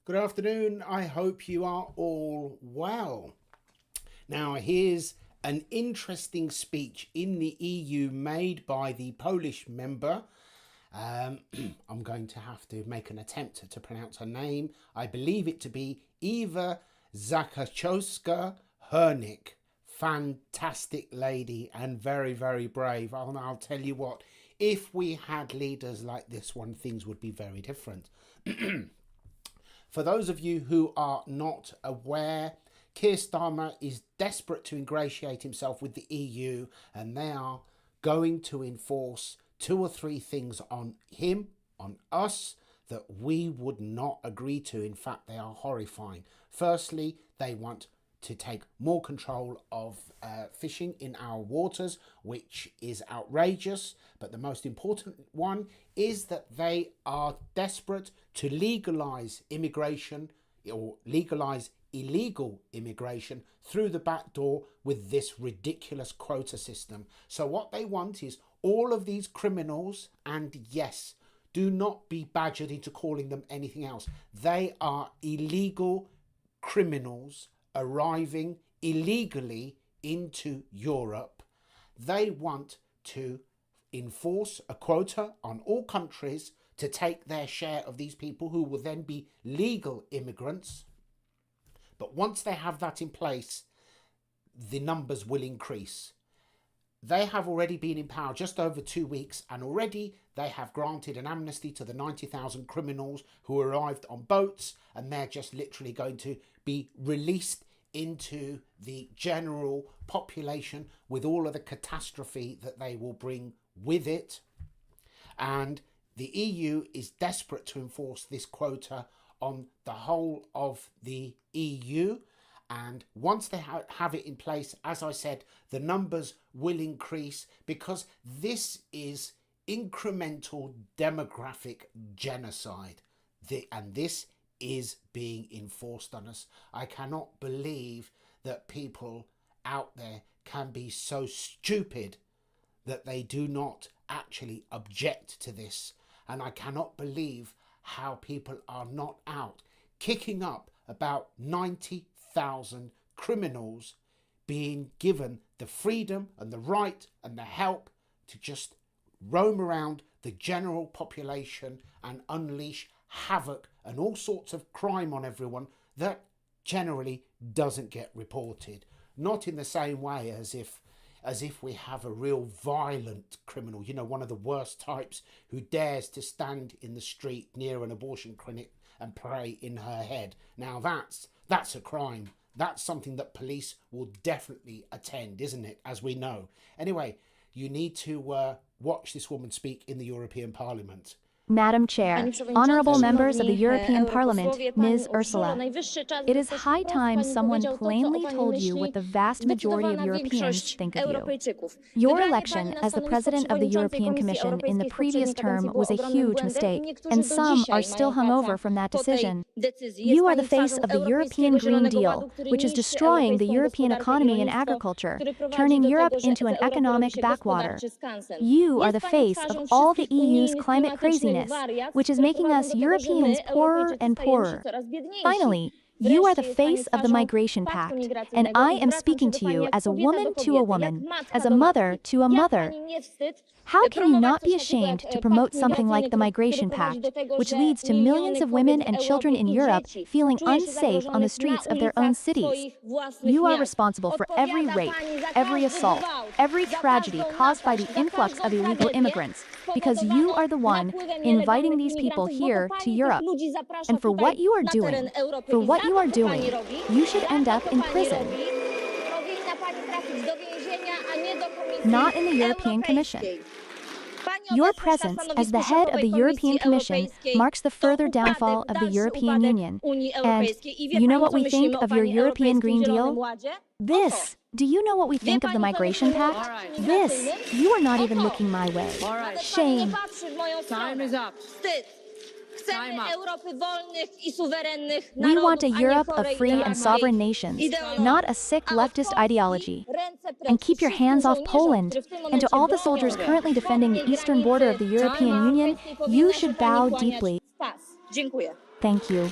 Good afternoon. I hope you are all well. Now, here's an interesting speech in the EU made by the Polish member. I'm going to have to make an attempt to pronounce her name. I believe it to be Eva Zakaczewska-Hernik. Fantastic lady and very, very brave. I'll tell you what, if we had leaders like this one, things would be very different. For those of you who are not aware, Keir Starmer is desperate to ingratiate himself with the EU, and they are going to enforce 2 or 3 things on him, on us, that we would not agree to. In fact, they are horrifying. Firstly, they want to take more control of fishing in our waters, which is outrageous. But the most important one is that they are desperate to legalise immigration or legalise illegal immigration through the back door with this ridiculous quota system. So what they want is all of these criminals, and yes, do not be badgered into calling them anything else. They are illegal criminals arriving illegally into Europe. They want to enforce a quota on all countries to take their share of these people who will then be legal immigrants. But once they have that in place, the numbers will increase. They have already been in power just over 2 weeks, and already they have granted an amnesty to the 90,000 criminals who arrived on boats, and they're just literally going to be released into the general population with all of the catastrophe that they will bring with it. And the EU is desperate to enforce this quota on the whole of the EU. And once they have it in place, as I said, the numbers will increase, because this is incremental demographic genocide. And this is being enforced on us. I cannot believe that people out there can be so stupid that they do not actually object to this. And I cannot believe how people are not out kicking up about 90,000 criminals being given the freedom and the right and the help to just roam around the general population and unleash havoc and all sorts of crime on everyone that generally doesn't get reported. Not in the same way as if we have a real violent criminal, one of the worst types, who dares to stand in the street near an abortion clinic and pray in her head. Now that's a crime. That's something that police will definitely attend, isn't it? As we know. Anyway, you need to watch this woman speak in the European Parliament. Madam Chair, honorable members of the European Parliament, Ms. Ursula, it is high time someone plainly told you what the vast majority of Europeans think of you. Your election as the President of the European Commission in the previous term was a huge mistake, and some are still hungover from that decision. You are the face of the European Green Deal, which is destroying the European economy and agriculture, turning Europe into an economic backwater. You are the face of all the EU's climate craziness, which is making us Europeans poorer and poorer. Finally, you are the face of the Migration Pact, and I am speaking to you as a woman to a woman, as a mother to a mother. How can you not be ashamed to promote something like the Migration Pact, which leads to millions of women and children in Europe feeling unsafe on the streets of their own cities? You are responsible for every rape, every assault, every tragedy caused by the influx of illegal immigrants, because you are the one inviting these people here to Europe. And for what you are doing, you should end up in prison. Not in the European Commission. Your presence as the head of the European Commission marks the further downfall of the European Union. And you know what we think of your European Green Deal? This. Do you know what we think of the Migration Pact? This. You are not even looking my way. Shame. Time is up. We want a Europe of free and sovereign nations, not a sick leftist ideology. And keep your hands off Poland. And to all the soldiers currently defending the eastern border of the European Union, you should bow deeply. Thank you.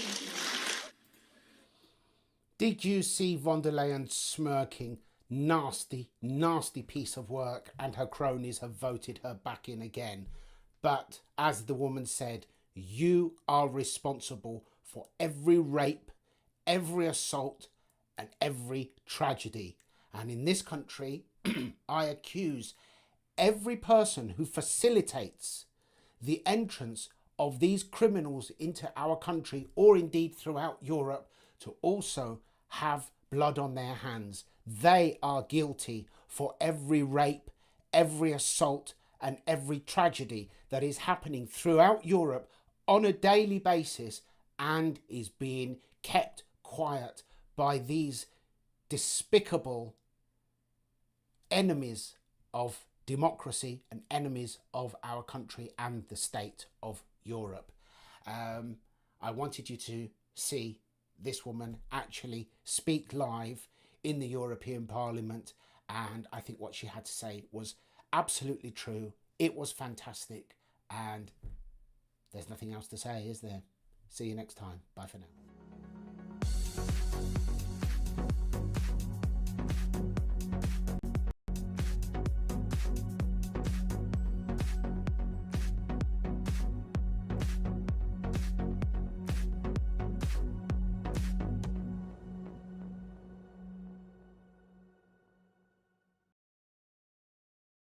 Did you see von der Leyen smirking? Nasty, nasty piece of work, and her cronies have voted her back in again. But as the woman said, you are responsible for every rape, every assault, and every tragedy. And in this country, I accuse every person who facilitates the entrance of these criminals into our country, or indeed throughout Europe, to also have blood on their hands. They are guilty for every rape, every assault, and every tragedy that is happening throughout Europe on a daily basis and is being kept quiet by these despicable enemies of democracy and enemies of our country and the state of Europe. I wanted you to see this woman actually speak live in the European Parliament, and I think what she had to say was absolutely true. It was fantastic, and there's nothing else to say, is there? See you next time. Bye for now.